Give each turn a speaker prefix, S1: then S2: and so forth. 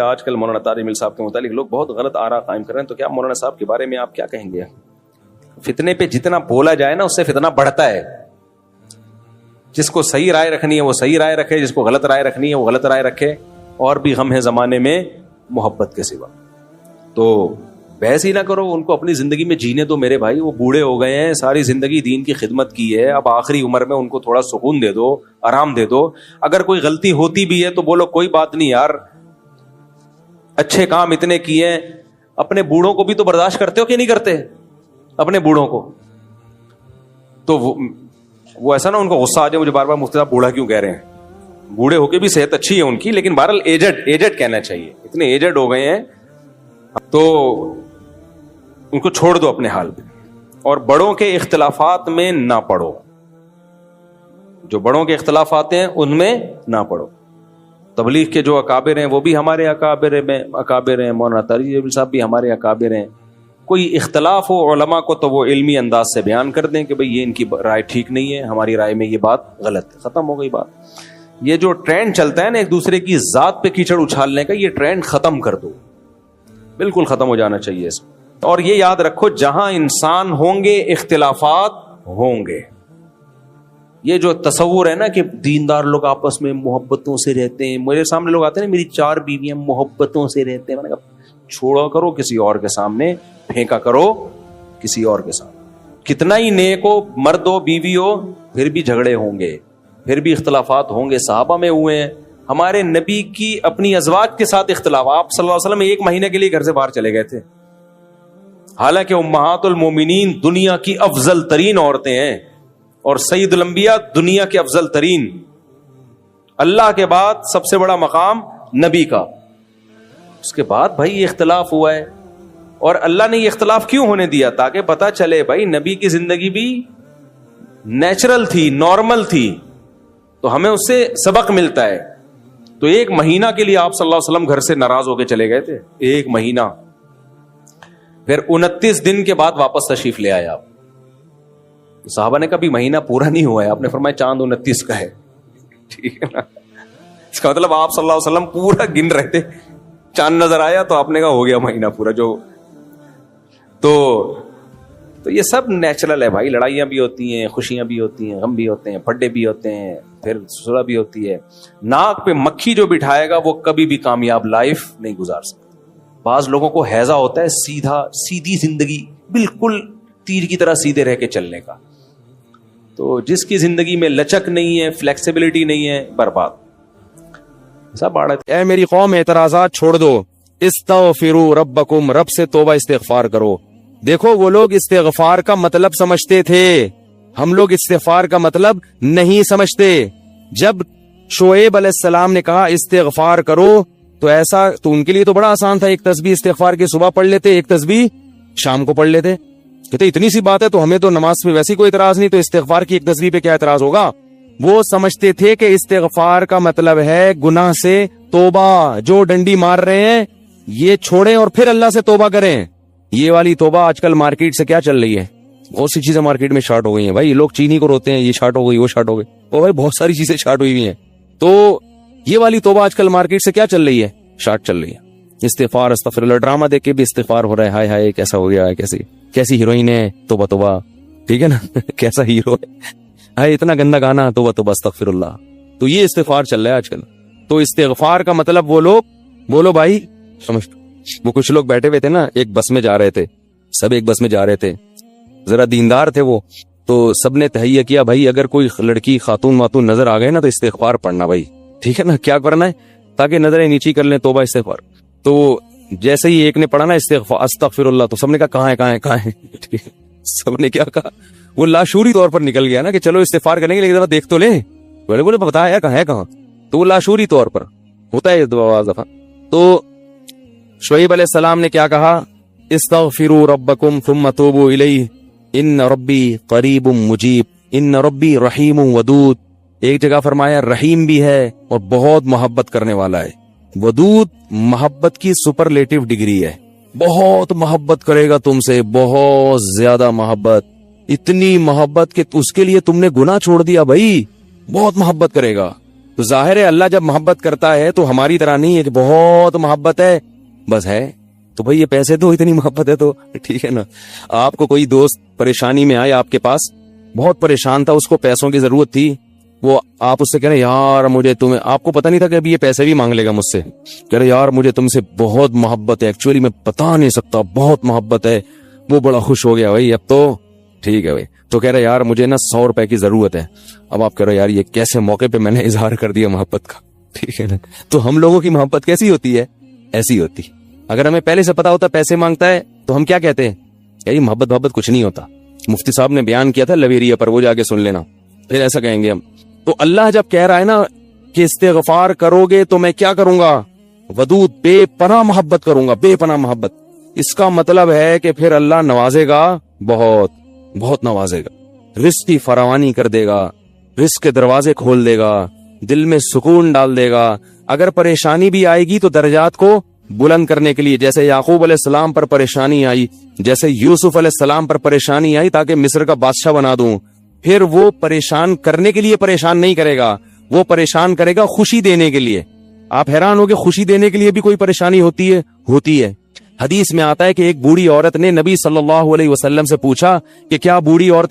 S1: آج کل مولانا طارق جمیل صاحب کے متعلق لوگ بہت غلط آراء قائم کر رہے ہیں، تو کیا مولانا صاحب کے بارے میں آپ کیا کہیں گے؟ فتنے پہ جتنا بولا جائے نا اس سے فتنہ بڑھتا ہے. جس کو صحیح رائے رکھنی ہے وہ صحیح رائے رکھے، جس کو غلط رائے رکھنی ہے وہ غلط رائے رکھے. اور بھی غم ہے زمانے میں محبت کے سوا. تو بحث ہی نہ کرو، ان کو اپنی زندگی میں جینے دو میرے بھائی. وہ بوڑھے ہو گئے ہیں، ساری زندگی دین کی خدمت کی ہے، اب آخری عمر میں ان کو تھوڑا سکون دے دو، آرام دے دو. اگر کوئی غلطی ہوتی بھی ہے تو بولو کوئی بات نہیں یار، اچھے کام اتنے کیے ہیں. اپنے بوڑھوں کو بھی تو برداشت کرتے ہو کہ نہیں کرتے؟ اپنے بوڑھوں کو تو وہ ایسا نا ان کو غصہ آ جائے مجھے بار بار مفتی صاحب بوڑھا کیوں کہہ رہے ہیں. بوڑھے ہو کے بھی صحت اچھی ہے ان کی، لیکن بہرحال ایجڈ کہنا چاہیے. اتنے ایجڈ ہو گئے ہیں تو ان کو چھوڑ دو اپنے حال پہ. اور بڑوں کے اختلافات میں نہ پڑو، جو بڑوں کے اختلافات ہیں ان میں نہ پڑو. تبلیغ کے جو اکابر ہیں وہ بھی ہمارے اکابر ہیں، مولانا طارق جمیل صاحب بھی ہمارے اکابر ہیں. کوئی اختلاف ہو علماء کو تو وہ علمی انداز سے بیان کر دیں کہ بھئی یہ ان کی رائے ٹھیک نہیں ہے، ہماری رائے میں یہ بات غلط ہے، ختم ہو گئی بات. یہ جو ٹرینڈ چلتا ہے نا ایک دوسرے کی ذات پہ کیچڑ اچھالنے کا، یہ ٹرینڈ ختم کر دو، بالکل ختم ہو جانا چاہیے اس میں. اور یہ یاد رکھو جہاں انسان ہوں گے اختلافات ہوں گے. یہ جو تصور ہے نا کہ دیندار لوگ آپس میں محبتوں سے رہتے ہیں، میرے سامنے لوگ آتے ہیں نا میری 4 بیویاں محبتوں سے رہتے ہیں، میں نے کہا چھوڑا کرو کسی اور کے سامنے، پھینکا کرو کسی اور کے سامنے. کتنا ہی نیک ہو، مرد ہو بیوی ہو، پھر بھی جھگڑے ہوں گے، پھر بھی اختلافات ہوں گے. صحابہ میں ہوئے ہیں، ہمارے نبی کی اپنی ازواج کے ساتھ اختلاف. آپ صلی اللہ علیہ وسلم 1 مہینے کے لیے گھر سے باہر چلے گئے تھے، حالانکہ امہات المومنین دنیا کی افضل ترین عورتیں ہیں اور سید الانبیاء دنیا کے افضل ترین. اللہ کے بعد سب سے بڑا مقام نبی کا. اس کے بعد بھائی یہ اختلاف ہوا ہے، اور اللہ نے یہ اختلاف کیوں ہونے دیا؟ تاکہ پتہ چلے بھائی نبی کی زندگی بھی نیچرل تھی، نارمل تھی، تو ہمیں اس سے سبق ملتا ہے. تو 1 مہینہ کے لیے آپ صلی اللہ علیہ وسلم گھر سے ناراض ہو کے چلے گئے تھے، 1 مہینہ. پھر 29 دن کے بعد واپس تشریف لے آئے آپ. صحابہ نے کہا بھی مہینہ پورا نہیں ہوا ہے، آپ نے فرمایا چاند 29 کا ہے. ٹھیک ہے نا؟ اس کا مطلب آپ صلی اللہ علیہ وسلم پورا گن رہے تھے، چاند نظر آیا تو آپ نے کہا ہو گیا مہینہ پورا. جو تو یہ سب نیچرل ہے بھائی. لڑائیاں بھی ہوتی ہیں، خوشیاں بھی ہوتی ہیں، غم بھی ہوتے ہیں، پڈے بھی ہوتے ہیں، پھر سلح بھی ہوتی ہے. ناک پہ مکھی جو بٹھائے گا وہ کبھی بھی کامیاب لائف نہیں گزار سکتا. بعض لوگوں کو ہیضہ ہوتا ہے سیدھی زندگی، بالکل تیر کی طرح سیدھے رہ کے چلنے کا. تو جس کی زندگی میں لچک نہیں ہے، فلیکسیبلٹی نہیں ہے، برباد سب آڑت.
S2: اے میری قوم اعتراضات چھوڑ دو، استغفروا ربکم، رب سے توبہ استغفار کرو. دیکھو وہ لوگ استغفار کا مطلب سمجھتے تھے، ہم لوگ استغفار کا مطلب نہیں سمجھتے. جب شعیب علیہ السلام نے کہا استغفار کرو تو ایسا تو ان کے لیے تو بڑا آسان تھا، 1 تسبیح استغفار کی صبح پڑھ لیتے، 1 تسبیح شام کو پڑھ لیتے. کہتے اتنی سی بات ہے تو ہمیں تو نماز میں ویسی کوئی اعتراض نہیں، تو استغفار کی 1 تسبیح پہ کیا اعتراض ہوگا. وہ سمجھتے تھے کہ استغفار کا مطلب ہے گناہ سے توبہ، جو ڈنڈی مار رہے ہیں یہ چھوڑیں اور پھر اللہ سے توبہ کریں. یہ والی توبہ آج کل مارکیٹ سے کیا چل رہی ہے؟ بہت سی چیزیں مارکیٹ میں شارٹ ہو گئی ہیں بھائی. لوگ چینی کو روتے ہیں، یہ شارٹ ہو گئی، وہ شارٹ ہو گئی، وہ بھائی بہت ساری چیزیں شارٹ ہوئی ہیں. تو یہ والی توبہ آج کل مارکیٹ سے کیا چل رہی ہے؟ شارٹ چل رہی ہے. استغفار استغفر اللہ، ڈرامہ دیکھ کے بھی استغفار ہو رہا ہے، ہائے ہائے کیسا ہو گیا ہے، کیسی ہیروئن ہے، توبہ توبہ. ٹھیک ہے نا؟ کیسا ہیرو ہے، ہائے اتنا گندا گانا، توبہ توبہ استغفر اللہ. تو یہ استغفار چل رہا ہے آج کل. تو استغفار کا مطلب وہ لوگ بولو بھائی سمجھ. وہ کچھ لوگ بیٹھے ہوئے تھے نا، ایک بس میں جا رہے تھے، سب ایک بس میں جا رہے تھے، ذرا دیندار تھے وہ، تو سب نے تہیہ کیا بھائی اگر کوئی لڑکی خاتون واتون نظر آ گئے نا تو استغفار پڑھنا بھائی. ٹھیک ہے نا؟ کیا کرنا ہے؟ تاکہ نظریں نیچی کر لیں، توبہ استغفار. تو جیسے ہی ایک نے پڑھا نا استغفر اللہ، تو سب نے کہا کہاں ہے سب نے کیا کہا، وہ لاشعوری طور پر نکل گیا نا کہ چلو استغفار کریں گے لیکن ذرا دیکھ تو لیں. بولے بتایا کہاں، تو وہ لاشعوری طور پر ہوتا ہے بعض دفعہ. تو شعیب علیہ السلام نے کیا کہا؟ استغفروا ربکم ثم توبوا الیہ ان ربی قریب مجیب ان ربی رحیم ودود. ایک جگہ فرمایا رحیم بھی ہے اور بہت محبت کرنے والا ہے. ودود محبت کی سپرلیٹو ڈگری ہے، بہت محبت کرے گا تم سے، بہت زیادہ محبت، اتنی محبت کہ اس کے لیے تم نے گناہ چھوڑ دیا بھائی، بہت محبت کرے گا. تو ظاہر ہے اللہ جب محبت کرتا ہے تو ہماری طرح نہیں ہے کہ بہت محبت ہے بس ہے تو بھئی یہ پیسے دو، اتنی محبت ہے تو ٹھیک ہے نا. آپ کو کوئی دوست پریشانی میں آئے آپ کے پاس، بہت پریشان تھا، اس کو پیسوں کی ضرورت تھی، وہ آپ اس سے کہہ رہے یار مجھے تمہیں، آپ کو پتہ نہیں تھا کہ ابھی یہ پیسے بھی مانگ لے گا مجھ سے، کہہ رہے یار مجھے تم سے بہت محبت ہے، ایکچولی میں بتا نہیں سکتا بہت محبت ہے. وہ بڑا خوش ہو گیا بھائی اب تو ٹھیک ہے بھائی. تو کہہ رہے یار مجھے نا 100 روپے کی ضرورت ہے. اب آپ کہہ رہے یار یہ کیسے موقع پہ میں نے اظہار کر دیا محبت کا، ٹھیک ہے نا. تو ہم لوگوں کی محبت کیسی ہوتی ہے؟ ایسی ہوتی. اگر ہمیں پہلے سے پتا ہوتا پیسے مانگتا ہے تو ہم کیا کہتے ہیں؟ یہی محبت کچھ نہیں ہوتا. مفتی صاحب نے بیان کیا تھا لویریہ پر، وہ جا کے سن لینا. پھر ایسا کہیں گے ہم. تو اللہ جب کہہ رہا ہے نا کہ استغفار کرو گے تو میں کیا کروں گا؟ ودود، بے پناہ محبت کروں گا، بے پناہ محبت. اس کا مطلب ہے کہ پھر اللہ نوازے گا، بہت بہت نوازے گا، رزق کی فراوانی کر دے گا، رزق کے دروازے کھول دے گا، دل میں سکون ڈال دے گا. اگر پریشانی بھی آئے گی تو درجات کو بلند کرنے کے لیے، جیسے یعقوب علیہ السلام پر پریشانی آئی، جیسے یوسف علیہ السلام پر پریشانی آئی تاکہ مصر کا بادشاہ بنا دوں، پھر وہ پریشان کرنے کے لیے پریشان نہیں کرے گا، وہ پریشان کرے گا خوشی دینے کے لیے. آپ حیران ہو کہ خوشی دینے کے لیے بھی کوئی پریشانی ہوتی ہے؟ ہوتی ہے. حدیث میں آتا ہے کہ ایک بوڑھی عورت نے نبی صلی اللہ علیہ وسلم سے پوچھا کہ کیا بوڑھی عورتیں